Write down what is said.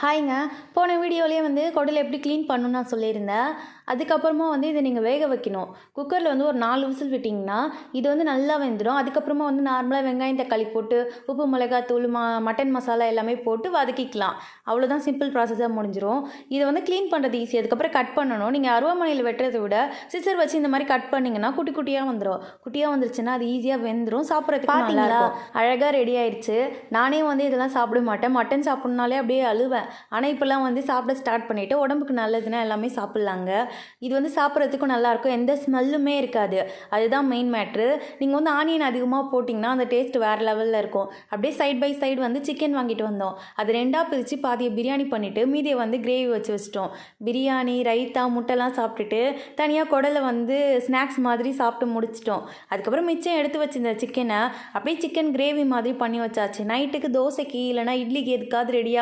ஹாய்ங்க. போன வீடியோலயே குடல் எப்படி க்ளீன் பண்ணணும்னு நான் சொல்லியிருந்தேன். அதுக்கப்புறமா இதை நீங்கள் வேக வைக்கணும். குக்கரில் ஒரு 4 விசில் விட்டிங்கன்னா, இது நல்லா வெந்துடும். அதுக்கப்புறமா நார்மலாக வெங்காயம், தக்காளி போட்டு, உப்பு, மிளகாத்தூள், மட்டன் மசாலா எல்லாமே போட்டு வதக்கிக்கலாம். அவ்வளோதான், சிம்பிள் ப்ராசஸாக முடிஞ்சிடும். இதை க்ளீன் பண்ணுறது ஈஸி. அதுக்கப்புறம் கட் பண்ணணும். நீங்கள் அருவாமனையில் வெட்டுறதை விட சிசர் வச்சு இந்த மாதிரி கட் பண்ணிங்கன்னா குட்டி குட்டியாக வந்துடும். குட்டியாக வந்துருச்சுன்னா அது ஈஸியாக வெந்துடும். சாப்பிட்றதுக்கு நல்லாயிருக்கும். அழகாக ரெடி ஆயிடுச்சு. நானே இதெல்லாம் சாப்பிட மாட்டேன். மட்டன் சாப்பிட்ணுனாலே அப்படியே அழுவேன். ஆனால் இப்போல்லாம் சாப்பிட ஸ்டார்ட் பண்ணிவிட்டு உடம்புக்கு நல்லதுன்னா எல்லாமே சாப்பிட்லாங்க. இது சாப்பிட்றதுக்கும் நல்லாயிருக்கும். எந்த ஸ்மெல்லுமே இருக்காது. அதுதான் மெயின் மேட்ரு. நீங்கள் ஆனியன் அதிகமாக போட்டிங்கன்னா அந்த டேஸ்ட் வேறு லெவலில் இருக்கும். அப்படியே சைட் பை சைடு சிக்கன் வாங்கிட்டு வந்தோம். அது 2ஆக பிரித்து பாதியை பிரியாணி பண்ணிவிட்டு மீதியை கிரேவி வச்சிட்டோம். பிரியாணி, ரைத்தா, முட்டைலாம் சாப்பிட்டுட்டு தனியாக குடலை ஸ்நாக்ஸ் மாதிரி சாப்பிட்டு முடிச்சிட்டோம். அதுக்கப்புறம் மிச்சம் எடுத்து வச்சிருந்த சிக்கனை அப்படியே சிக்கன் கிரேவி மாதிரி பண்ணி வச்சாச்சு. நைட்டுக்கு தோசைக்கு இல்லைனா இட்லிக்கு எதுக்காவது ரெடியாக